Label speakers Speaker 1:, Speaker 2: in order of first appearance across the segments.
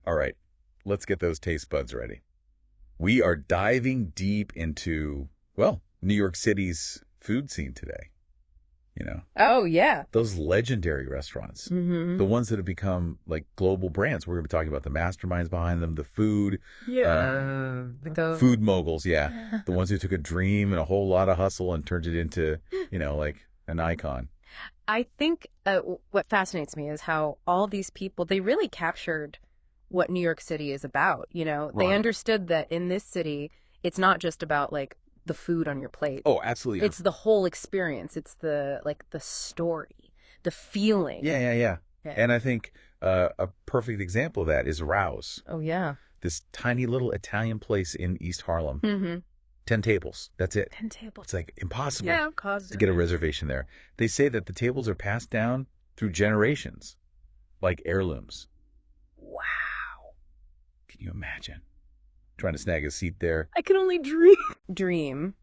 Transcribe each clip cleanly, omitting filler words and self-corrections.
Speaker 1: All right, let's get those taste buds ready. We are diving deep into, well, New York City's food scene today. You know,
Speaker 2: Oh, yeah.
Speaker 1: those legendary restaurants,
Speaker 2: Mm-hmm.
Speaker 1: the ones that have become like global brands. We're going to be talking about the masterminds behind them, the
Speaker 2: The
Speaker 1: food moguls, yeah. The ones who took a dream and a whole lot of hustle and turned it into, like an icon.
Speaker 2: I think what fascinates me is how all these people, they really captured what New York City is about. They
Speaker 1: Right.
Speaker 2: understood that in this city, it's not just about like the food on your plate.
Speaker 1: Oh, absolutely.
Speaker 2: It's the whole experience. It's the story, the feeling.
Speaker 1: Yeah.
Speaker 2: Yeah.
Speaker 1: And I think a perfect example of that is Rouse,
Speaker 2: Oh, yeah.
Speaker 1: this tiny little Italian place in East Harlem.
Speaker 2: Mm-hmm.
Speaker 1: 10 tables. That's it.
Speaker 2: 10 tables.
Speaker 1: It's like impossible
Speaker 2: Yeah, cause
Speaker 1: to get a reservation there. They say that the tables are passed down through generations, like heirlooms.
Speaker 2: Wow.
Speaker 1: Can you imagine trying to snag a seat there?
Speaker 2: I can only dream.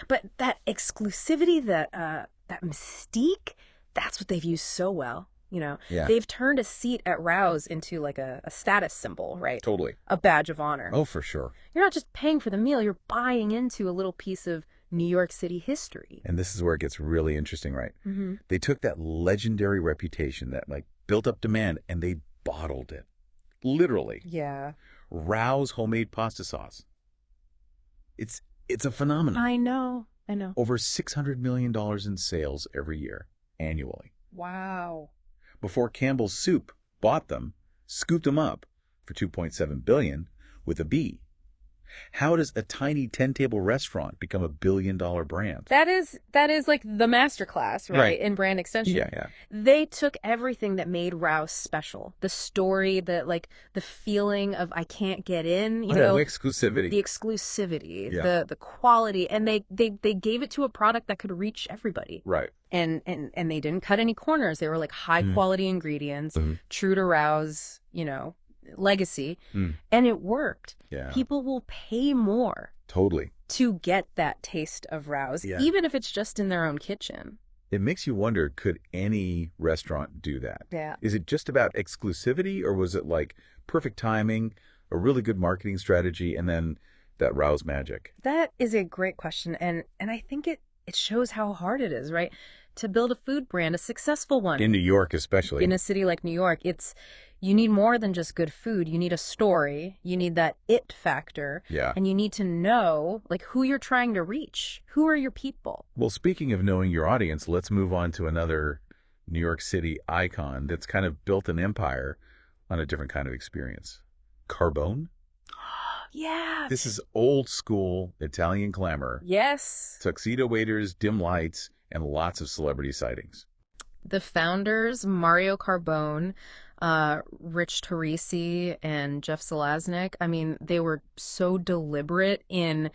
Speaker 2: But that exclusivity, that mystique, that's what they've used so well.
Speaker 1: Yeah.
Speaker 2: They've turned a seat at Rouse into like a status symbol, right?
Speaker 1: Totally.
Speaker 2: A badge of honor.
Speaker 1: Oh, for sure.
Speaker 2: You're not just paying for the meal, you're buying into a little piece of New York City history.
Speaker 1: And this is where it gets really interesting, right?
Speaker 2: Mm-hmm.
Speaker 1: They took that legendary reputation, that like built up demand, and they bottled it. Literally.
Speaker 2: Yeah.
Speaker 1: Rouse homemade pasta sauce. It's a phenomenon.
Speaker 2: I know.
Speaker 1: Over $600 million in sales every year, annually.
Speaker 2: Wow.
Speaker 1: Before Campbell's Soup bought them, scooped them up for $2.7 billion with a B. How does a tiny 10-table restaurant become a billion-dollar brand?
Speaker 2: That is like the masterclass, right? In brand extension.
Speaker 1: Yeah.
Speaker 2: They took everything that made Rouse special. The story, the feeling of I can't get in,
Speaker 1: Exclusivity.
Speaker 2: the exclusivity,
Speaker 1: Yeah.
Speaker 2: the quality, and they gave it to a product that could reach everybody.
Speaker 1: Right.
Speaker 2: And they didn't cut any corners. They were like high quality ingredients, true to Rouse, legacy, and it worked.
Speaker 1: Yeah.
Speaker 2: People will pay more
Speaker 1: Totally.
Speaker 2: to get that taste of Rouse,
Speaker 1: Yeah.
Speaker 2: even if it's just in their own kitchen.
Speaker 1: It makes you wonder, could any restaurant do that?
Speaker 2: Yeah.
Speaker 1: Is it just about exclusivity, or was it like perfect timing, a really good marketing strategy, and then that Rouse magic?
Speaker 2: That is a great question, and I think it shows how hard it is, right? To build a food brand, a successful one.
Speaker 1: In New York especially.
Speaker 2: In a city like New York, you need more than just good food. You need a story. You need that it factor.
Speaker 1: Yeah.
Speaker 2: And you need to know like who you're trying to reach. Who are your people?
Speaker 1: Well, speaking of knowing your audience, let's move on to another New York City icon that's kind of built an empire on a different kind of experience. Carbone?
Speaker 2: Yeah.
Speaker 1: This is old school Italian glamour.
Speaker 2: Yes.
Speaker 1: Tuxedo waiters, dim lights, and lots of celebrity sightings.
Speaker 2: The founders, Mario Carbone, Rich Teresi, and Jeff Selaznick, I mean, they were so deliberate in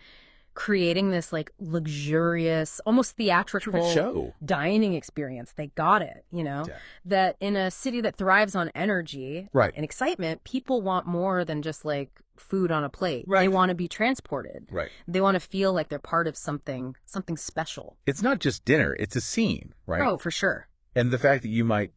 Speaker 2: creating this like luxurious, almost theatrical
Speaker 1: show.
Speaker 2: dining experience. They got it,
Speaker 1: Yeah.
Speaker 2: that in a city that thrives on energy
Speaker 1: Right.
Speaker 2: and excitement, people want more than just like food on a plate.
Speaker 1: Right.
Speaker 2: They want to be transported.
Speaker 1: Right.
Speaker 2: They want to feel like they're part of something special.
Speaker 1: It's not just dinner, it's a scene, right?
Speaker 2: Oh, for sure.
Speaker 1: And the fact that you might,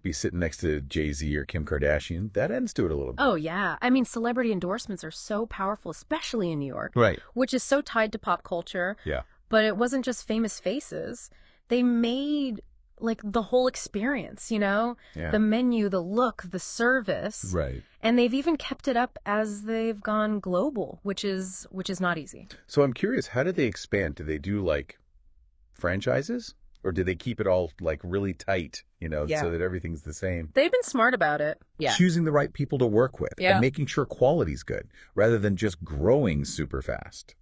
Speaker 1: be sitting next to Jay-Z or Kim Kardashian, that adds to it a little bit.
Speaker 2: Oh, yeah. I mean, celebrity endorsements are so powerful, especially in New York.
Speaker 1: Right.
Speaker 2: Which is so tied to pop culture.
Speaker 1: Yeah.
Speaker 2: But it wasn't just famous faces. They made like the whole experience,
Speaker 1: Yeah.
Speaker 2: The menu, the look, the service.
Speaker 1: Right.
Speaker 2: And they've even kept it up as they've gone global, which is not easy.
Speaker 1: So I'm curious, how did they expand? Did they do like franchises? Or did they keep it all like really tight,
Speaker 2: Yeah.
Speaker 1: so that everything's the same?
Speaker 2: They've been smart about it. Yeah.
Speaker 1: Choosing the right people to work with
Speaker 2: Yeah.
Speaker 1: and making sure quality's good rather than just growing super fast.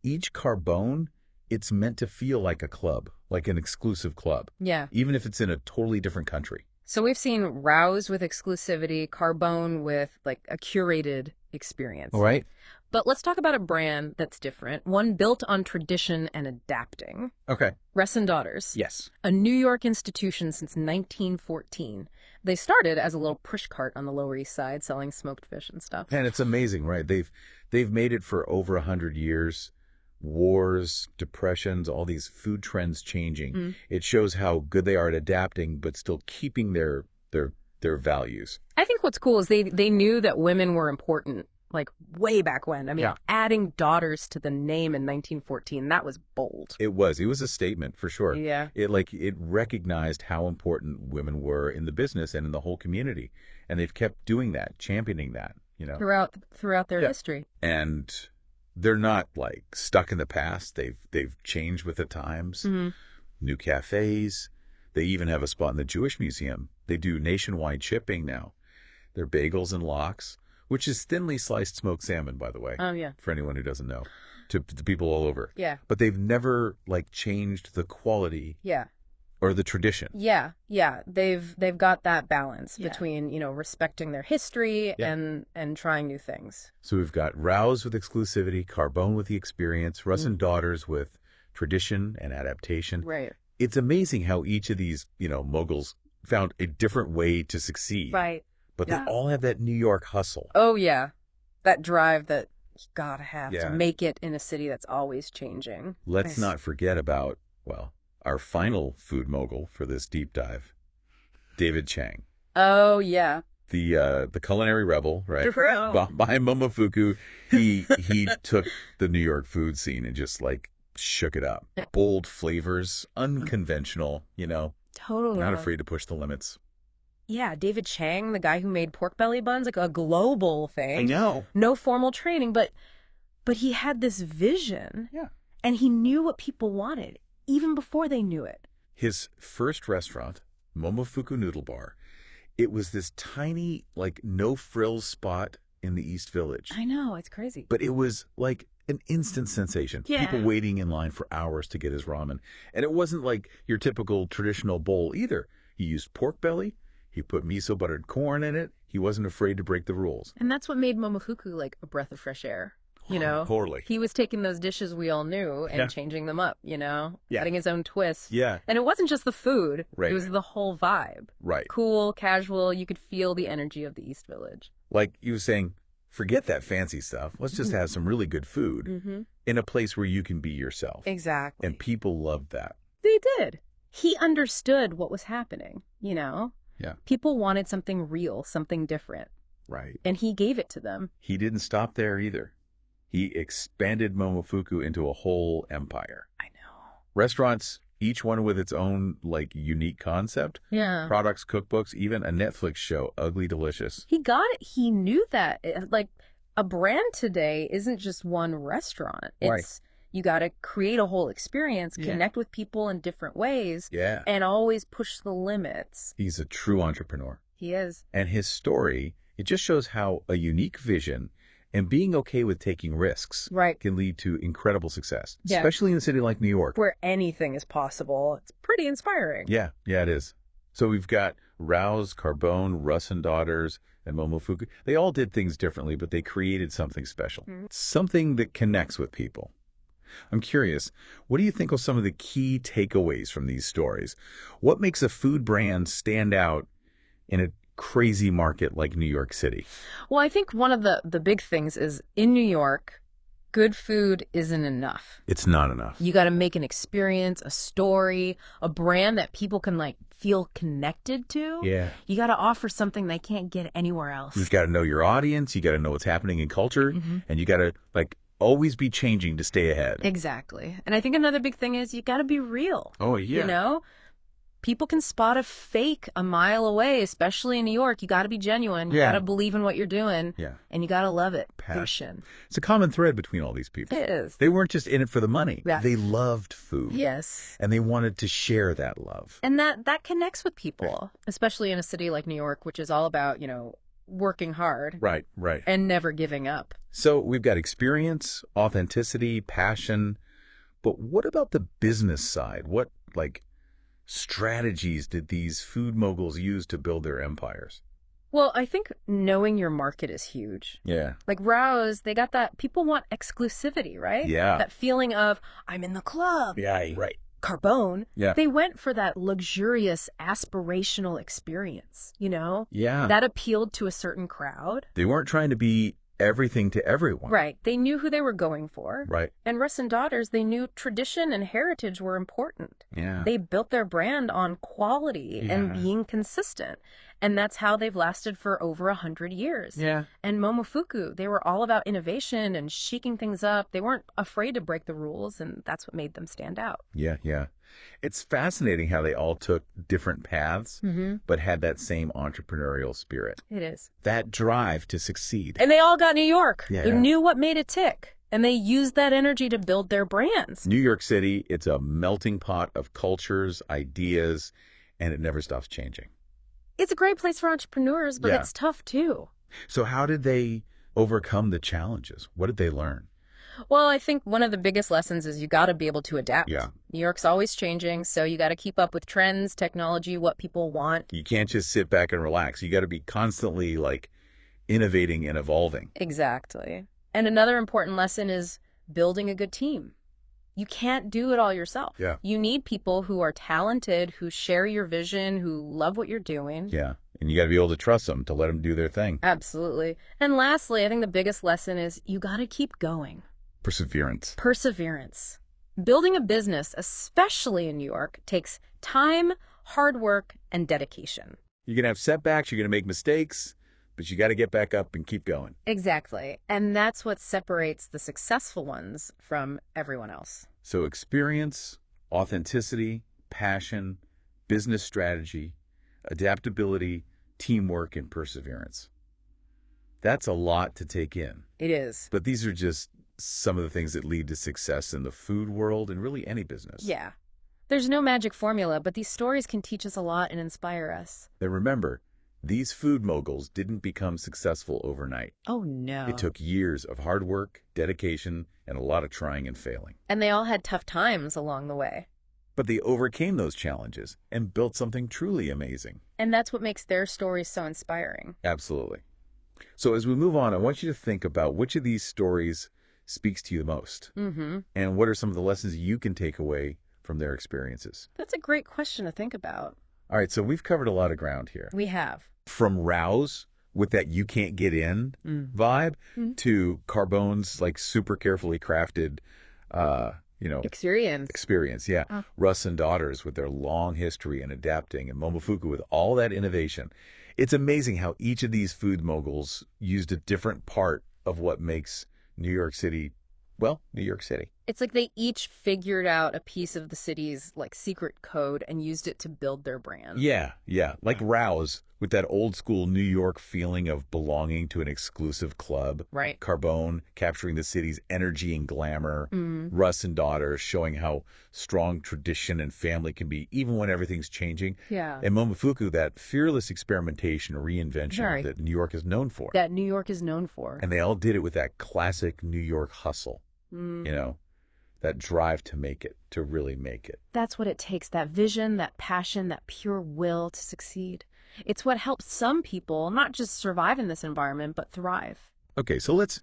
Speaker 1: Each Carbone, it's meant to feel like a club, like an exclusive club,
Speaker 2: Yeah.
Speaker 1: even if it's in a totally different country.
Speaker 2: So we've seen Rouse with exclusivity, Carbone with like a curated experience.
Speaker 1: All right.
Speaker 2: But let's talk about a brand that's different, one built on tradition and adapting.
Speaker 1: Okay.
Speaker 2: Russ Daughters.
Speaker 1: Yes.
Speaker 2: A New York institution since 1914. They started as a little push cart on the Lower East Side selling smoked fish and stuff.
Speaker 1: And it's amazing, right? They've made it for over 100 years. Wars, depressions, all these food trends changing. It shows how good they are at adapting, but still keeping their their values.
Speaker 2: I think what's cool is they knew that women were important, like way back when. I mean, adding daughters to the name in 1914, that was bold.
Speaker 1: It was a statement for sure.
Speaker 2: Yeah.
Speaker 1: It recognized how important women were in the business and in the whole community. And they've kept doing that, championing that,
Speaker 2: Throughout their history.
Speaker 1: And they're not like stuck in the past. They've changed with the times.
Speaker 2: Mm-hmm.
Speaker 1: New cafes. They even have a spot in the Jewish Museum. They do nationwide shipping now. They're bagels and lox, which is thinly sliced smoked salmon, by the way.
Speaker 2: Oh, yeah.
Speaker 1: For anyone who doesn't know, to people all over.
Speaker 2: Yeah.
Speaker 1: But they've never like changed the quality.
Speaker 2: Yeah.
Speaker 1: Or the tradition.
Speaker 2: Yeah. They've got that balance between, respecting their history and trying new things.
Speaker 1: So we've got Rouse with exclusivity, Carbone with the experience, Russ and Daughters with tradition and adaptation.
Speaker 2: Right.
Speaker 1: It's amazing how each of these, moguls found a different way to succeed.
Speaker 2: Right.
Speaker 1: But they all have that New York hustle.
Speaker 2: Oh, yeah. That drive that you gotta have to make it in a city that's always changing.
Speaker 1: Let's not forget about, our final food mogul for this deep dive, David Chang.
Speaker 2: Oh, yeah.
Speaker 1: The culinary rebel, right? Behind Momofuku, he took the New York food scene and just like shook it up. Bold flavors, unconventional,
Speaker 2: Totally.
Speaker 1: Not afraid to push the limits.
Speaker 2: Yeah, David Chang, the guy who made pork belly buns, like a global thing.
Speaker 1: I know.
Speaker 2: No formal training, but he had this vision.
Speaker 1: Yeah.
Speaker 2: And he knew what people wanted, even before they knew it.
Speaker 1: His first restaurant, Momofuku Noodle Bar, it was this tiny, like, no-frills spot in the East Village.
Speaker 2: I know, it's crazy.
Speaker 1: But it was like an instant sensation.
Speaker 2: Yeah.
Speaker 1: People waiting in line for hours to get his ramen. And it wasn't like your typical traditional bowl either. He used pork belly. He put miso buttered corn in it. He wasn't afraid to break the rules.
Speaker 2: And that's what made Momofuku like a breath of fresh air.
Speaker 1: Totally.
Speaker 2: He was taking those dishes we all knew and changing them up, adding his own twist.
Speaker 1: Yeah.
Speaker 2: And it wasn't just the food.
Speaker 1: Right.
Speaker 2: It was the whole vibe.
Speaker 1: Right.
Speaker 2: Cool, casual. You could feel the energy of the East Village.
Speaker 1: Like you were saying, forget that fancy stuff. Let's just have some really good food in a place where you can be yourself.
Speaker 2: Exactly.
Speaker 1: And people loved that.
Speaker 2: They did. He understood what was happening, Yeah. People wanted something real, something different.
Speaker 1: Right.
Speaker 2: And he gave it to them.
Speaker 1: He didn't stop there either. He expanded Momofuku into a whole empire.
Speaker 2: I know.
Speaker 1: Restaurants, each one with its own, unique concept.
Speaker 2: Yeah.
Speaker 1: Products, cookbooks, even a Netflix show, Ugly Delicious.
Speaker 2: He got it. He knew that. Like, a brand today isn't just one restaurant. It's you got to create a whole experience, connect with people in different ways, and always push the limits.
Speaker 1: He's a true entrepreneur.
Speaker 2: He is.
Speaker 1: And his story, it just shows how a unique vision and being okay with taking risks can lead to incredible success, especially in a city like New York.
Speaker 2: Where anything is possible. It's pretty inspiring.
Speaker 1: Yeah, it is. So we've got Rouse, Carbone, Russ and Daughters, and Momofuku. They all did things differently, but they created something special. Something that connects with people. I'm curious, what do you think are some of the key takeaways from these stories? What makes a food brand stand out in a crazy market like New York City?
Speaker 2: Well, I think one of the big things is in New York, good food isn't enough.
Speaker 1: It's not enough.
Speaker 2: You got to make an experience, a story, a brand that people can feel connected to.
Speaker 1: Yeah.
Speaker 2: You got to offer something they can't get anywhere else.
Speaker 1: You've got to know your audience. You got to know what's happening in culture. And you got to always be changing to stay ahead.
Speaker 2: Exactly. And I think another big thing is you got to be real.
Speaker 1: Oh, yeah.
Speaker 2: People can spot a fake a mile away, especially in New York. You got to be genuine. You got to believe in what you're doing. Yeah. And you got to love it. Passion.
Speaker 1: It's a common thread between all these people.
Speaker 2: It is.
Speaker 1: They weren't just in it for the money.
Speaker 2: Yeah.
Speaker 1: They loved food.
Speaker 2: Yes.
Speaker 1: And they wanted to share that love.
Speaker 2: And that connects with people, especially in a city like New York, which is all about, working hard.
Speaker 1: Right.
Speaker 2: And never giving up.
Speaker 1: So we've got experience, authenticity, passion. But what about the business side? What, strategies did these food moguls use to build their empires?
Speaker 2: Well, I think knowing your market is huge.
Speaker 1: Yeah.
Speaker 2: Like Rouse, they got that, people want exclusivity, right?
Speaker 1: Yeah.
Speaker 2: That feeling of, I'm in the club.
Speaker 1: Yeah, right.
Speaker 2: Carbone,
Speaker 1: yeah.
Speaker 2: They went for that luxurious, aspirational experience,
Speaker 1: Yeah.
Speaker 2: That appealed to a certain crowd.
Speaker 1: They weren't trying to be everything to everyone.
Speaker 2: Right. They knew who they were going for.
Speaker 1: Right.
Speaker 2: And Russ and Daughters, they knew tradition and heritage were important.
Speaker 1: Yeah.
Speaker 2: They built their brand on quality and being consistent. And that's how they've lasted for over 100 years.
Speaker 1: Yeah.
Speaker 2: And Momofuku, they were all about innovation and shaking things up. They weren't afraid to break the rules, and that's what made them stand out.
Speaker 1: Yeah, yeah. It's fascinating how they all took different paths, but had that same entrepreneurial spirit.
Speaker 2: It is.
Speaker 1: That drive to succeed.
Speaker 2: And they all got New York.
Speaker 1: Yeah.
Speaker 2: They knew what made it tick. And they used that energy to build their brands.
Speaker 1: New York City, it's a melting pot of cultures, ideas, and it never stops changing.
Speaker 2: It's a great place for entrepreneurs, but
Speaker 1: Yeah.
Speaker 2: it's tough too.
Speaker 1: So how did they overcome the challenges? What did they learn?
Speaker 2: Well, I think one of the biggest lessons is you got to be able to adapt.
Speaker 1: Yeah.
Speaker 2: New York's always changing, so you got to keep up with trends, technology, what people want.
Speaker 1: You can't just sit back and relax. You got to be constantly like innovating and evolving.
Speaker 2: Exactly. And another important lesson is building a good team. You can't do it all yourself.
Speaker 1: Yeah.
Speaker 2: You need people who are talented, who share your vision, who love what you're doing.
Speaker 1: Yeah. And you got to be able to trust them to let them do their thing.
Speaker 2: Absolutely. And lastly, I think the biggest lesson is you got to keep going.
Speaker 1: Perseverance.
Speaker 2: Perseverance. Building a business, especially in New York, takes time, hard work, and dedication.
Speaker 1: You're going to have setbacks. You're going to make mistakes, but you got to get back up and keep going.
Speaker 2: Exactly. And that's what separates the successful ones from everyone else.
Speaker 1: So experience, authenticity, passion, business strategy, adaptability, teamwork, and perseverance. That's a lot to take in.
Speaker 2: It is.
Speaker 1: But these are just some of the things that lead to success in the food world and really any business.
Speaker 2: Yeah. There's no magic formula, but these stories can teach us a lot and inspire us.
Speaker 1: Then remember, these food moguls didn't become successful overnight.
Speaker 2: Oh, no.
Speaker 1: It took years of hard work, dedication, and a lot of trying and failing.
Speaker 2: And they all had tough times along the way.
Speaker 1: But they overcame those challenges and built something truly amazing.
Speaker 2: And that's what makes their stories so inspiring.
Speaker 1: Absolutely. So as we move on, I want you to think about which of these stories speaks to you the most. And what are some of the lessons you can take away from their experiences?
Speaker 2: That's a great question to think about.
Speaker 1: All right, so we've covered a lot of ground here.
Speaker 2: We have.
Speaker 1: From Rouse with that you can't get in vibe to Carbone's like super carefully crafted, experience. Yeah. Russ and Daughters with their long history in adapting, and Momofuku with all that innovation. It's amazing how each of these food moguls used a different part of what makes New York City, well, New York City.
Speaker 2: It's like they each figured out a piece of the city's like secret code and used it to build their brand.
Speaker 1: Yeah. Like Rouse with that old school New York feeling of belonging to an exclusive club.
Speaker 2: Right.
Speaker 1: Carbone capturing the city's energy and glamour. Russ and Daughters showing how strong tradition and family can be even when everything's changing.
Speaker 2: Yeah.
Speaker 1: And Momofuku, that fearless experimentation, reinvention that New York is known for.
Speaker 2: That New York is known for.
Speaker 1: And they all did it with that classic New York hustle. That drive to make it, to really make it.
Speaker 2: That's what it takes, that vision, that passion, that pure will to succeed. It's what helps some people not just survive in this environment, but thrive.
Speaker 1: Okay, so let's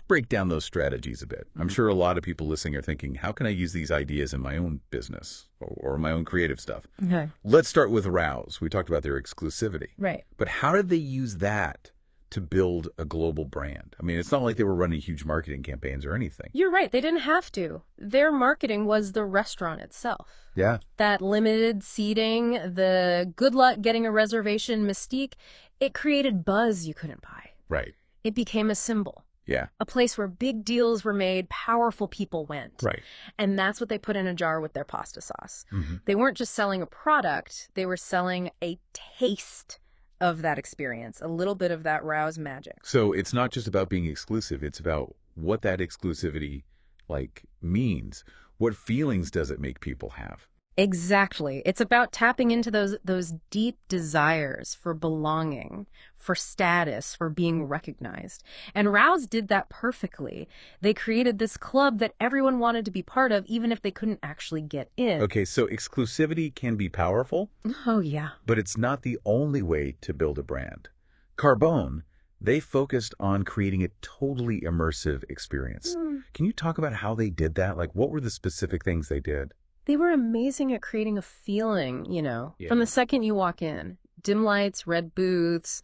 Speaker 1: break down those strategies a bit. I'm sure a lot of people listening are thinking, how can I use these ideas in my own business or my own creative stuff?
Speaker 2: Okay.
Speaker 1: Let's start with Rouse. We talked about their exclusivity.
Speaker 2: Right.
Speaker 1: But how did they use that to build a global brand? I mean, it's not like they were running huge marketing campaigns or anything.
Speaker 2: You're right. They didn't have to. Their marketing was the restaurant itself.
Speaker 1: Yeah.
Speaker 2: That limited seating, the good luck getting a reservation mystique, it created buzz you couldn't buy.
Speaker 1: Right.
Speaker 2: It became a symbol.
Speaker 1: Yeah.
Speaker 2: A place where big deals were made, powerful people went.
Speaker 1: Right.
Speaker 2: And that's what they put in a jar with their pasta sauce. They weren't just selling a product, they were selling a taste of that experience, a little bit of that Rouse magic.
Speaker 1: So it's not just about being exclusive, it's about what that exclusivity means. What feelings does it make people have?
Speaker 2: Exactly. It's about tapping into those deep desires for belonging, for status, for being recognized. And Rouse did that perfectly. They created this club that everyone wanted to be part of, even if they couldn't actually get in.
Speaker 1: Okay, so exclusivity can be powerful.
Speaker 2: Oh, yeah.
Speaker 1: But it's not the only way to build a brand. Carbone, they focused on creating a totally immersive experience. Can you talk about how they did that? Like, what were the specific things they did?
Speaker 2: They were amazing at creating a feeling, from the second you walk in. Dim lights, red booths,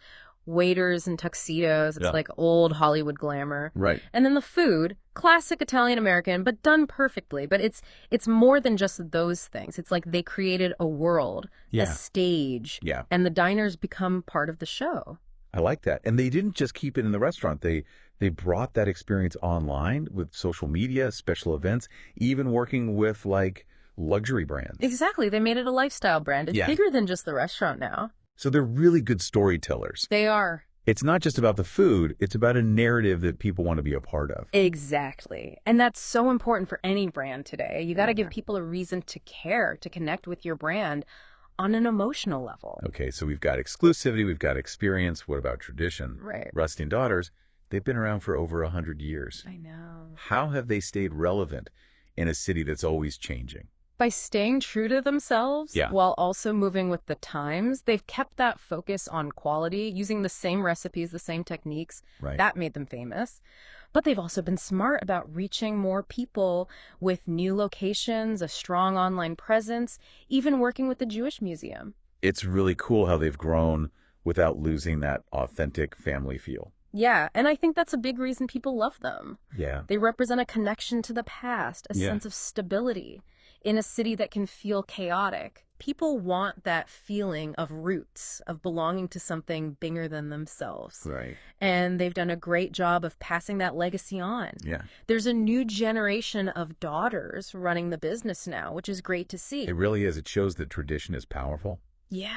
Speaker 2: waiters in tuxedos. It's
Speaker 1: Yeah.
Speaker 2: like old Hollywood glamour.
Speaker 1: Right.
Speaker 2: And then the food, classic Italian-American, but done perfectly. But it's more than just those things. It's like they created a world,
Speaker 1: Yeah.
Speaker 2: a stage,
Speaker 1: Yeah.
Speaker 2: and the diners become part of the show.
Speaker 1: I like that. And they didn't just keep it in the restaurant. They brought that experience online with social media, special events, even working with like luxury brands.
Speaker 2: Exactly. They made it a lifestyle brand. It's
Speaker 1: Yeah.
Speaker 2: bigger than just the restaurant now.
Speaker 1: So they're really good storytellers.
Speaker 2: They are.
Speaker 1: It's not just about the food, it's about a narrative that people want to be a part of.
Speaker 2: Exactly. And that's so important for any brand today. You got to give people a reason to care, to connect with your brand on an emotional level.
Speaker 1: Okay, so we've got exclusivity, we've got experience. What about tradition?
Speaker 2: Right.
Speaker 1: Russ Daughters, they've been around for over 100 years.
Speaker 2: I know.
Speaker 1: How have they stayed relevant in a city that's always changing?
Speaker 2: By staying true to themselves
Speaker 1: Yeah.
Speaker 2: while also moving with the times, they've kept that focus on quality, using the same recipes, the same techniques.
Speaker 1: Right.
Speaker 2: That made them famous. But they've also been smart about reaching more people with new locations, a strong online presence, even working with the Jewish Museum.
Speaker 1: It's really cool how they've grown without losing that authentic family feel.
Speaker 2: Yeah, and I think that's a big reason people love them.
Speaker 1: Yeah.
Speaker 2: They represent a connection to the past, a
Speaker 1: Yeah.
Speaker 2: sense of stability in a city that can feel chaotic. People want that feeling of roots, of belonging to something bigger than themselves.
Speaker 1: Right.
Speaker 2: And they've done a great job of passing that legacy on.
Speaker 1: Yeah.
Speaker 2: There's a new generation of daughters running the business now, which is great to see.
Speaker 1: It really is. It shows that tradition is powerful,
Speaker 2: Yeah.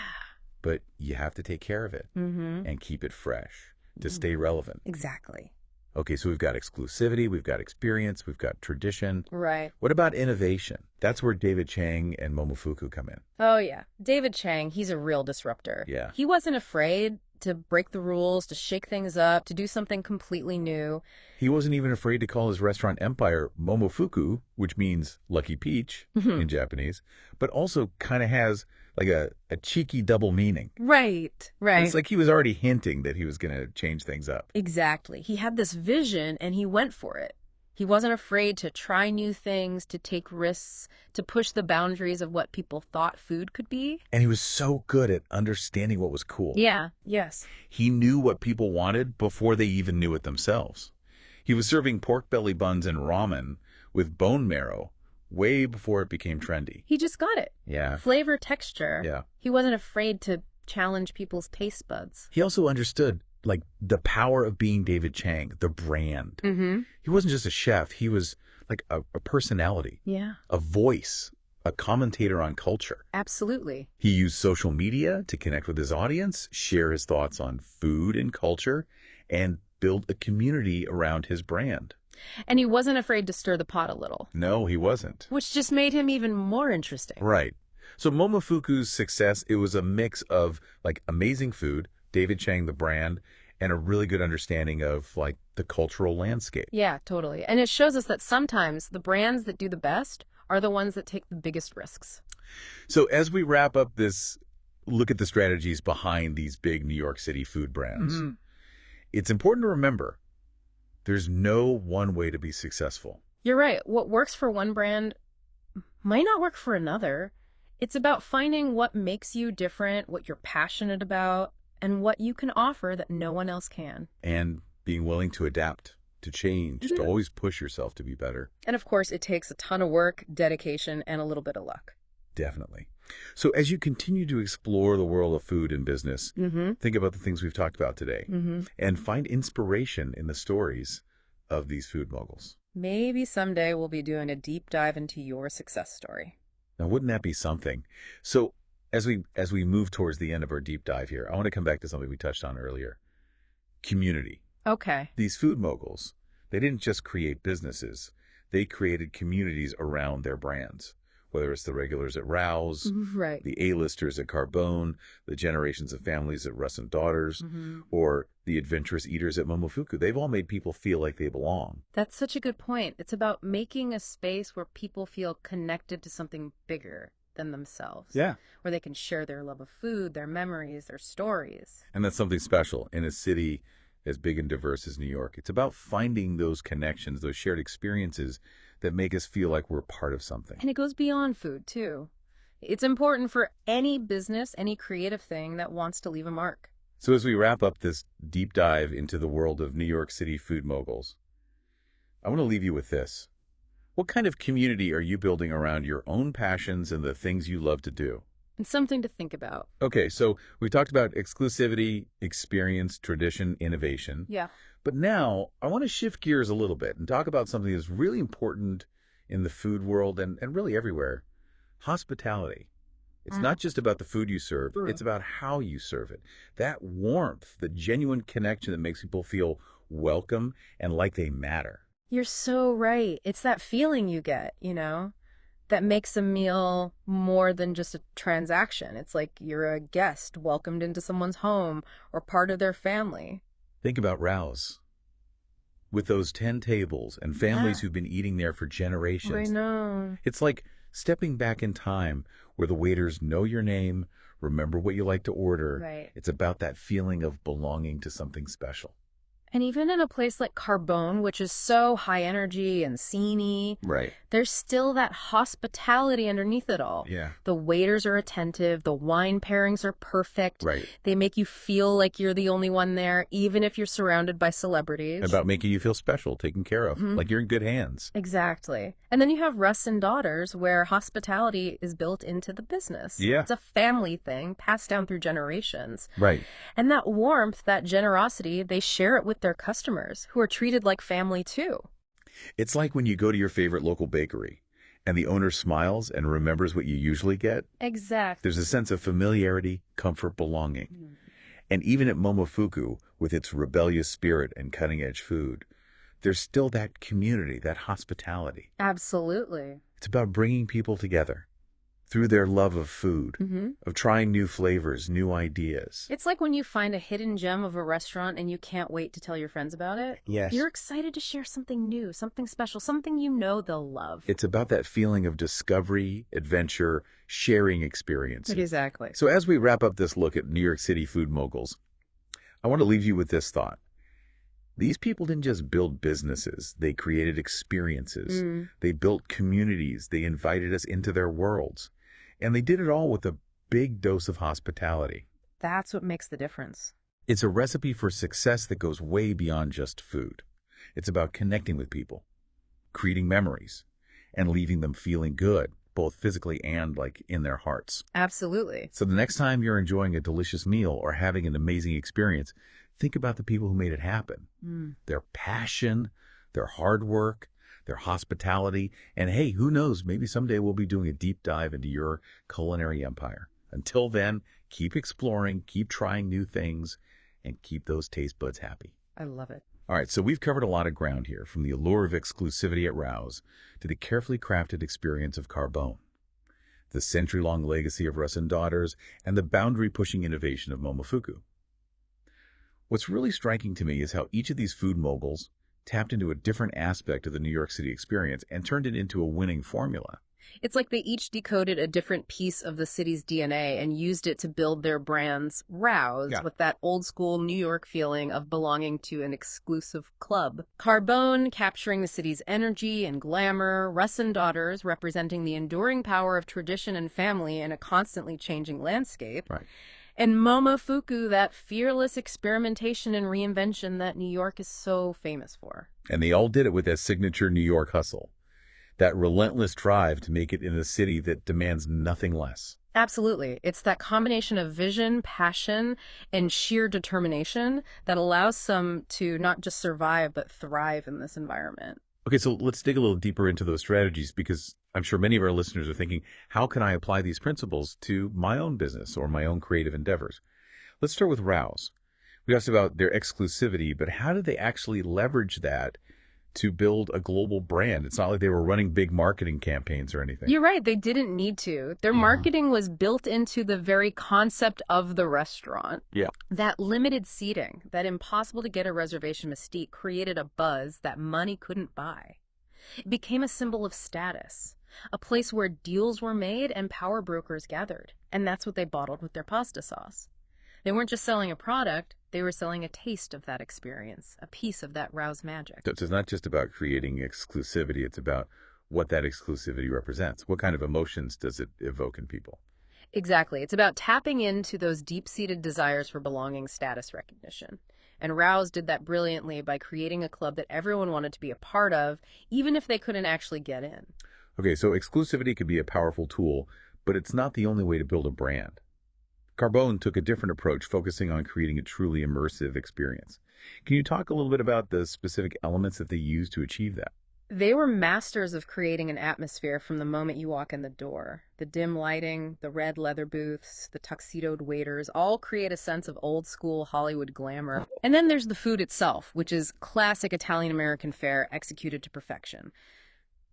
Speaker 1: but you have to take care of it and keep it fresh to stay relevant.
Speaker 2: Exactly.
Speaker 1: Okay, so we've got exclusivity, we've got experience, we've got tradition.
Speaker 2: Right.
Speaker 1: What about innovation? That's where David Chang and Momofuku come in.
Speaker 2: Oh, yeah. David Chang, he's a real disruptor.
Speaker 1: Yeah.
Speaker 2: He wasn't afraid to break the rules, to shake things up, to do something completely new.
Speaker 1: He wasn't even afraid to call his restaurant empire Momofuku, which means lucky peach in Japanese, but also kind of has like a cheeky double meaning.
Speaker 2: Right, right.
Speaker 1: It's like he was already hinting that he was going to change things up.
Speaker 2: Exactly. He had this vision and he went for it. He wasn't afraid to try new things, to take risks, to push the boundaries of what people thought food could be.
Speaker 1: And he was so good at understanding what was cool.
Speaker 2: Yeah, yes.
Speaker 1: He knew what people wanted before they even knew it themselves. He was serving pork belly buns and ramen with bone marrow way before it became trendy.
Speaker 2: He just got it.
Speaker 1: Yeah.
Speaker 2: Flavor, texture.
Speaker 1: Yeah.
Speaker 2: He wasn't afraid to challenge people's taste buds.
Speaker 1: He also understood like the power of being David Chang, the brand. He wasn't just a chef. He was like a personality,
Speaker 2: Yeah,
Speaker 1: a voice, a commentator on culture.
Speaker 2: absolutely.
Speaker 1: He used social media to connect with his audience, share his thoughts on food and culture, and build a community around his brand.
Speaker 2: And he wasn't afraid to stir the pot a little,
Speaker 1: No, he wasn't.
Speaker 2: which just made him even more interesting.
Speaker 1: Right. So Momofuku's success, it was a mix of like amazing food, David Chang, the brand, and a really good understanding of like the cultural landscape.
Speaker 2: Yeah, totally. And it shows us that sometimes the brands that do the best are the ones that take the biggest risks.
Speaker 1: So as we wrap up this look at the strategies behind these big New York City food brands, it's important to remember there's no one way to be successful.
Speaker 2: You're right. What works for one brand might not work for another. It's about finding what makes you different, what you're passionate about, and what you can offer that no one else can.
Speaker 1: And being willing to adapt, to change, to always push yourself to be better.
Speaker 2: And of course, it takes a ton of work, dedication, and a little bit of luck.
Speaker 1: Definitely. So as you continue to explore the world of food and business, think about the things we've talked about today and find inspiration in the stories of these food moguls.
Speaker 2: Maybe someday we'll be doing a deep dive into your success story.
Speaker 1: Now, wouldn't that be something? So as we move towards the end of our deep dive here, I want to come back to something we touched on earlier. Community.
Speaker 2: Okay.
Speaker 1: These food moguls, they didn't just create businesses. They created communities around their brands, whether it's the regulars at Rouse,
Speaker 2: Right.
Speaker 1: the A-listers at Carbone, the generations of families at Russ Daughters, or the adventurous eaters at Momofuku. They've all made people feel like they belong.
Speaker 2: That's such a good point. It's about making a space where people feel connected to something bigger than themselves.
Speaker 1: Yeah.
Speaker 2: Where they can share their love of food, their memories, their stories.
Speaker 1: And that's something special in a city as big and diverse as New York. It's about finding those connections, those shared experiences that make us feel like we're part of something.
Speaker 2: And it goes beyond food, too. It's important for any business, any creative thing that wants to leave a mark.
Speaker 1: So as we wrap up this deep dive into the world of New York City food moguls, I want to leave you with this. What kind of community are you building around your own passions and the things you love to do?
Speaker 2: And something to think about.
Speaker 1: Okay, so we talked about exclusivity, experience, tradition, innovation.
Speaker 2: Yeah.
Speaker 1: But now I want to shift gears a little bit and talk about something that's really important in the food world and really everywhere. Hospitality. It's not just about the food you serve, it's about how you serve it. That warmth, the genuine connection that makes people feel welcome and like they matter.
Speaker 2: You're so right. It's that feeling you get, that makes a meal more than just a transaction. It's like you're a guest welcomed into someone's home or part of their family.
Speaker 1: Think about Rouse. With those 10 tables and families who've been eating there for generations.
Speaker 2: I know.
Speaker 1: It's like stepping back in time where the waiters know your name, remember what you like to order.
Speaker 2: Right.
Speaker 1: It's about that feeling of belonging to something special.
Speaker 2: And even in a place like Carbone, which is so high energy and sceney,
Speaker 1: Right.
Speaker 2: there's still that hospitality underneath it all.
Speaker 1: Yeah.
Speaker 2: The waiters are attentive. The wine pairings are perfect.
Speaker 1: Right.
Speaker 2: They make you feel like you're the only one there, even if you're surrounded by celebrities.
Speaker 1: About making you feel special, taken care of, like you're in good hands.
Speaker 2: Exactly. And then you have Russ and Daughters, where hospitality is built into the business.
Speaker 1: Yeah.
Speaker 2: It's a family thing passed down through generations.
Speaker 1: Right.
Speaker 2: And that warmth, that generosity, they share it with their customers, who are treated like family too.
Speaker 1: It's like when you go to your favorite local bakery and the owner smiles and remembers what you usually get.
Speaker 2: Exactly.
Speaker 1: There's a sense of familiarity, comfort, belonging. And even at Momofuku, with its rebellious spirit and cutting-edge food, there's still that community, that hospitality.
Speaker 2: Absolutely.
Speaker 1: It's about bringing people together through their love of food, of trying new flavors, new ideas.
Speaker 2: It's like when you find a hidden gem of a restaurant and you can't wait to tell your friends about it.
Speaker 1: Yes.
Speaker 2: You're excited to share something new, something special, something you know they'll love.
Speaker 1: It's about that feeling of discovery, adventure, sharing experiences.
Speaker 2: Exactly.
Speaker 1: So as we wrap up this look at New York City food moguls, I want to leave you with this thought. These people didn't just build businesses. They created experiences. They built communities. They invited us into their worlds. And they did it all with a big dose of hospitality.
Speaker 2: That's what makes the difference.
Speaker 1: It's a recipe for success that goes way beyond just food. It's about connecting with people, creating memories, and leaving them feeling good, both physically and like in their hearts.
Speaker 2: Absolutely.
Speaker 1: So the next time you're enjoying a delicious meal or having an amazing experience, think about the people who made it happen. Their passion, their hard work, their hospitality, and hey, who knows, maybe someday we'll be doing a deep dive into your culinary empire. Until then, keep exploring, keep trying new things, and keep those taste buds happy.
Speaker 2: I love it.
Speaker 1: All right, so we've covered a lot of ground here, from the allure of exclusivity at Rouse to the carefully crafted experience of Carbone, the century-long legacy of Russ and Daughters, and the boundary-pushing innovation of Momofuku. What's really striking to me is how each of these food moguls tapped into a different aspect of the New York City experience and turned it into a winning formula.
Speaker 2: It's like they each decoded a different piece of the city's DNA and used it to build their brands Rouse, with that old school New York feeling of belonging to an exclusive club. Carbone capturing the city's energy and glamour, Russ and Daughters representing the enduring power of tradition and family in a constantly changing landscape.
Speaker 1: Right.
Speaker 2: And Momofuku, that fearless experimentation and reinvention that New York is so famous for.
Speaker 1: And they all did it with that signature New York hustle, that relentless drive to make it in a city that demands nothing less.
Speaker 2: Absolutely. It's that combination of vision, passion, and sheer determination that allows some to not just survive, but thrive in this environment.
Speaker 1: Okay, so let's dig a little deeper into those strategies, because I'm sure many of our listeners are thinking, how can I apply these principles to my own business or my own creative endeavors? Let's start with Rouse. We asked about their exclusivity, but how did they actually leverage that to build a global brand? It's not like they were running big marketing campaigns or anything.
Speaker 2: You're right. They didn't need to. Their marketing was built into the very concept of the restaurant.
Speaker 1: Yeah.
Speaker 2: That limited seating, that impossible to get a reservation mystique created a buzz that money couldn't buy. It became a symbol of status, a place where deals were made and power brokers gathered. And that's what they bottled with their pasta sauce. They weren't just selling a product, they were selling a taste of that experience, a piece of that Rouse magic.
Speaker 1: So it's not just about creating exclusivity, it's about what that exclusivity represents. What kind of emotions does it evoke in people?
Speaker 2: Exactly. It's about tapping into those deep-seated desires for belonging, status recognition. And Rouse did that brilliantly by creating a club that everyone wanted to be a part of, even if they couldn't actually get in.
Speaker 1: Okay, so exclusivity could be a powerful tool, but it's not the only way to build a brand. Carbone took a different approach, focusing on creating a truly immersive experience. Can you talk a little bit about the specific elements that they used to achieve that?
Speaker 2: They were masters of creating an atmosphere from the moment you walk in the door. The dim lighting, the red leather booths, the tuxedoed waiters all create a sense of old school Hollywood glamour. And then there's the food itself, which is classic Italian American fare executed to perfection.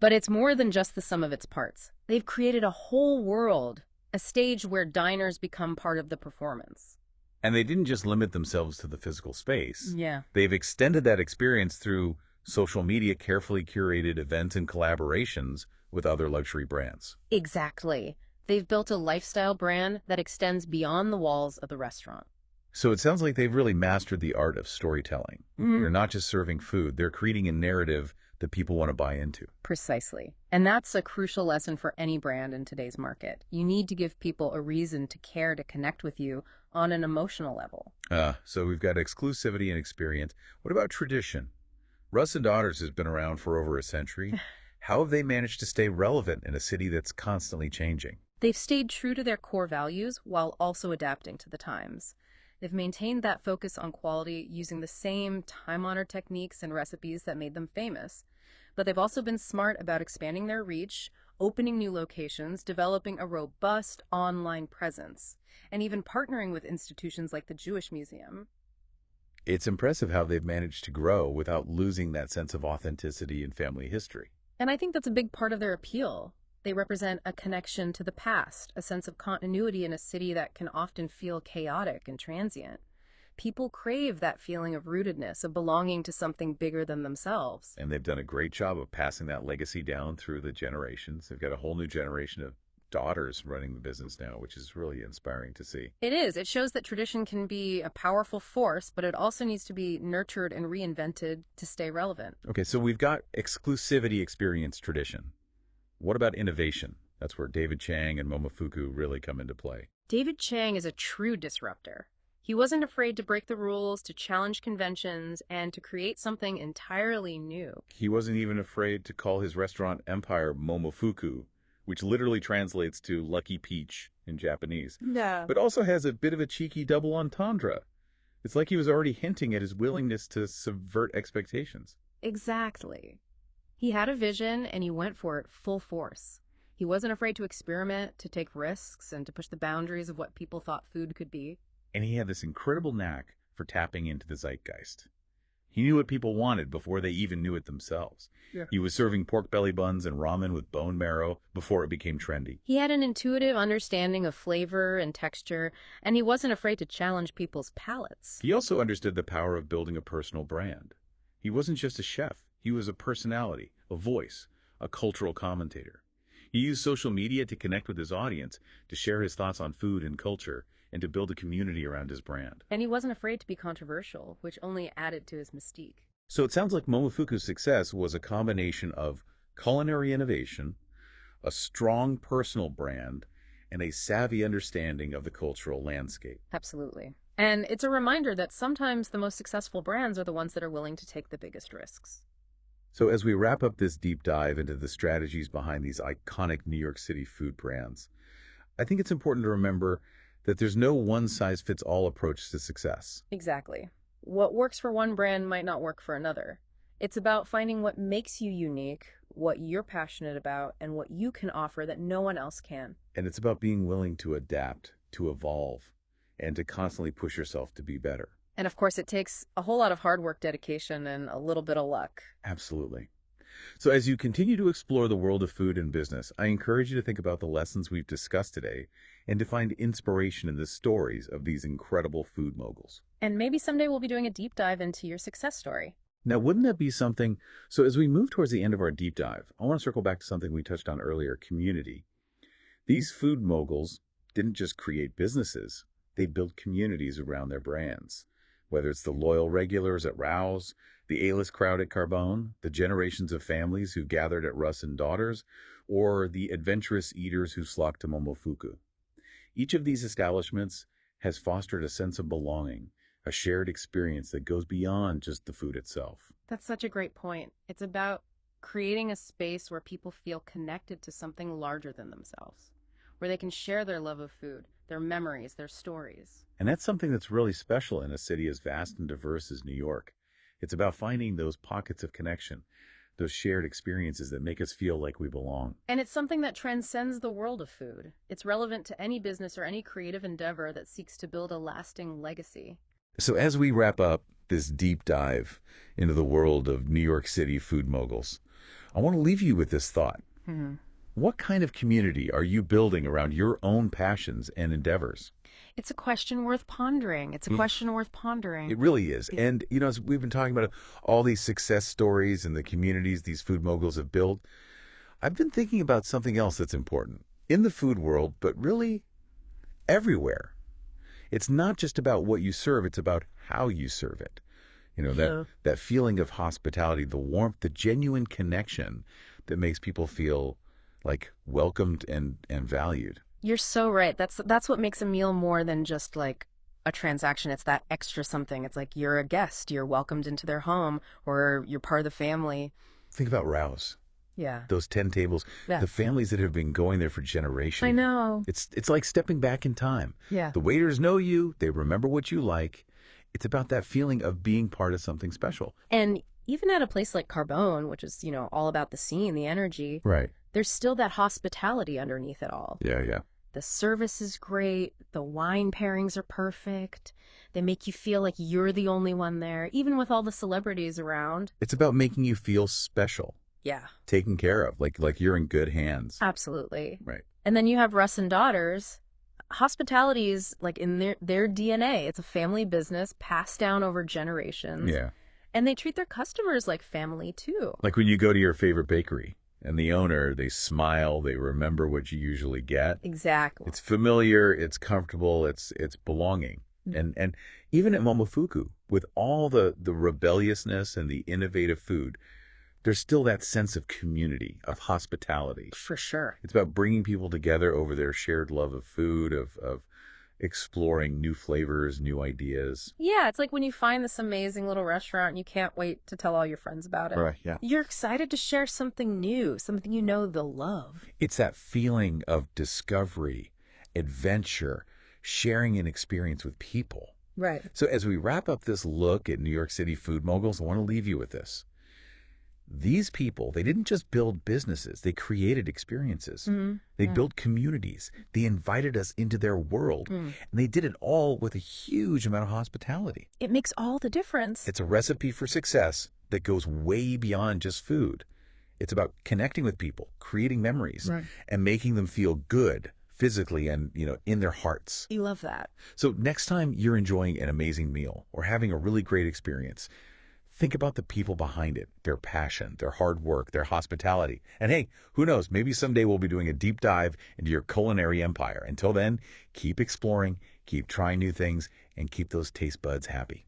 Speaker 2: But it's more than just the sum of its parts. They've created a whole world, a stage where diners become part of the performance.
Speaker 1: And they didn't just limit themselves to the physical space.
Speaker 2: Yeah.
Speaker 1: They've extended that experience through social media, carefully curated events and collaborations with other luxury brands.
Speaker 2: Exactly. They've built a lifestyle brand that extends beyond the walls of the restaurant.
Speaker 1: So it sounds like they've really mastered the art of storytelling. They're not just serving food, they're creating a narrative that people want to buy into.
Speaker 2: Precisely. And that's a crucial lesson for any brand in today's market. You need to give people a reason to care, to connect with you on an emotional level.
Speaker 1: So we've got exclusivity and experience. What about tradition? Russ Daughters has been around for over a century. How have they managed to stay relevant in a city that's constantly changing?
Speaker 2: They've stayed true to their core values while also adapting to the times. They've maintained that focus on quality using the same time-honored techniques and recipes that made them famous. But they've also been smart about expanding their reach, opening new locations, developing a robust online presence, and even partnering with institutions like the Jewish Museum.
Speaker 1: It's impressive how they've managed to grow without losing that sense of authenticity and family history.
Speaker 2: And I think that's a big part of their appeal. They represent a connection to the past, a sense of continuity in a city that can often feel chaotic and transient. People crave that feeling of rootedness, of belonging to something bigger than themselves.
Speaker 1: And they've done a great job of passing that legacy down through the generations. They've got a whole new generation of daughters running the business now, which is really inspiring to see.
Speaker 2: It is. It shows that tradition can be a powerful force, but it also needs to be nurtured and reinvented to stay relevant.
Speaker 1: Okay, so we've got exclusivity, experience, tradition. What about innovation? That's where David Chang and Momofuku really come into play.
Speaker 2: David Chang is a true disruptor. He wasn't afraid to break the rules, to challenge conventions, and to create something entirely new.
Speaker 1: He wasn't even afraid to call his restaurant empire Momofuku, which literally translates to Lucky Peach in Japanese,
Speaker 2: Yeah.
Speaker 1: but also has a bit of a cheeky double entendre. It's like he was already hinting at his willingness to subvert expectations.
Speaker 2: Exactly. He had a vision and he went for it full force. He wasn't afraid to experiment, to take risks, and to push the boundaries of what people thought food could be.
Speaker 1: And he had this incredible knack for tapping into the zeitgeist. He knew what people wanted before they even knew it themselves.
Speaker 2: Yeah.
Speaker 1: He was serving pork belly buns and ramen with bone marrow before it became trendy.
Speaker 2: He had an intuitive understanding of flavor and texture, and he wasn't afraid to challenge people's palates.
Speaker 1: He also understood the power of building a personal brand. He wasn't just a chef. He was a personality, a voice, a cultural commentator. He used social media to connect with his audience, to share his thoughts on food and culture, and to build a community around his brand.
Speaker 2: And he wasn't afraid to be controversial, which only added to his mystique.
Speaker 1: So it sounds like Momofuku's success was a combination of culinary innovation, a strong personal brand, and a savvy understanding of the cultural landscape.
Speaker 2: Absolutely. And it's a reminder that sometimes the most successful brands are the ones that are willing to take the biggest risks.
Speaker 1: So as we wrap up this deep dive into the strategies behind these iconic New York City food brands, I think it's important to remember that there's no one-size-fits-all approach to success.
Speaker 2: Exactly. What works for one brand might not work for another. It's about finding what makes you unique, what you're passionate about, and what you can offer that no one else can.
Speaker 1: And it's about being willing to adapt, to evolve, and to constantly push yourself to be better.
Speaker 2: And of course, it takes a whole lot of hard work, dedication, and a little bit of luck.
Speaker 1: Absolutely. So as you continue to explore the world of food and business, I encourage you to think about the lessons we've discussed today and to find inspiration in the stories of these incredible food moguls.
Speaker 2: And maybe someday we'll be doing a deep dive into your success story.
Speaker 1: Now, wouldn't that be something? So as we move towards the end of our deep dive, I want to circle back to something we touched on earlier, community. These food moguls didn't just create businesses, they built communities around their brands. Whether it's the loyal regulars at Rouse, the A-list crowd at Carbone, the generations of families who gathered at Russ and Daughters, or the adventurous eaters who flocked to Momofuku. Each of these establishments has fostered a sense of belonging, a shared experience that goes beyond just the food itself.
Speaker 2: That's such a great point. It's about creating a space where people feel connected to something larger than themselves, where they can share their love of food, their memories, their stories.
Speaker 1: And that's something that's really special in a city as vast and diverse as New York. It's about finding those pockets of connection, those shared experiences that make us feel like we belong.
Speaker 2: And it's something that transcends the world of food. It's relevant to any business or any creative endeavor that seeks to build a lasting legacy.
Speaker 1: So as we wrap up this deep dive into the world of New York City food moguls, I want to leave you with this thought. What kind of community are you building around your own passions and endeavors?
Speaker 2: It's a question worth pondering. It's a question worth pondering.
Speaker 1: It really is. And, as we've been talking about all these success stories and the communities these food moguls have built, I've been thinking about something else that's important in the food world, but really everywhere. It's not just about what you serve, it's about how you serve it. That feeling of hospitality, the warmth, the genuine connection that makes people feel like welcomed and valued.
Speaker 2: You're so right. That's what makes a meal more than just like a transaction. It's that extra something. It's like you're a guest, you're welcomed into their home, or you're part of the family.
Speaker 1: Think about Rouse.
Speaker 2: Yeah.
Speaker 1: Those 10 tables,
Speaker 2: Yes.
Speaker 1: the families that have been going there for generations.
Speaker 2: I know.
Speaker 1: It's like stepping back in time.
Speaker 2: Yeah.
Speaker 1: The waiters know you, they remember what you like. It's about that feeling of being part of something special.
Speaker 2: And even at a place like Carbone, which is, all about the scene, the energy,
Speaker 1: Right.
Speaker 2: there's still that hospitality underneath it all.
Speaker 1: Yeah.
Speaker 2: The service is great. The wine pairings are perfect. They make you feel like you're the only one there, even with all the celebrities around.
Speaker 1: It's about making you feel special,
Speaker 2: Yeah,
Speaker 1: taken care of, like you're in good hands.
Speaker 2: absolutely.
Speaker 1: Right.
Speaker 2: And then you have Russ and Daughters. Hospitality is like in their DNA. It's a family business passed down over generations.
Speaker 1: Yeah.
Speaker 2: And they treat their customers like family too.
Speaker 1: Like when you go to your favorite bakery and the owner, they smile, they remember what you usually get.
Speaker 2: Exactly.
Speaker 1: It's familiar, it's comfortable, it's belonging. And even at Momofuku, with all the rebelliousness and the innovative food, there's still that sense of community, of hospitality.
Speaker 2: For sure.
Speaker 1: It's about bringing people together over their shared love of food, of exploring new flavors, new ideas.
Speaker 2: Yeah, it's like when you find this amazing little restaurant and you can't wait to tell all your friends about it.
Speaker 1: Right, yeah.
Speaker 2: You're excited to share something new, something they'll love.
Speaker 1: It's that feeling of discovery, adventure, sharing an experience with people.
Speaker 2: Right.
Speaker 1: So as we wrap up this look at New York City food moguls, I want to leave you with this. These people, they didn't just build businesses, they created experiences. They built communities. They invited us into their world. And they did it all with a huge amount of hospitality.
Speaker 2: It makes all the difference.
Speaker 1: It's a recipe for success that goes way beyond just food. It's about connecting with people, creating memories, and making them feel good physically and, in their hearts.
Speaker 2: You love that.
Speaker 1: So next time you're enjoying an amazing meal or having a really great experience, think about the people behind it, their passion, their hard work, their hospitality. And hey, who knows, maybe someday we'll be doing a deep dive into your culinary empire. Until then, keep exploring, keep trying new things, and keep those taste buds happy.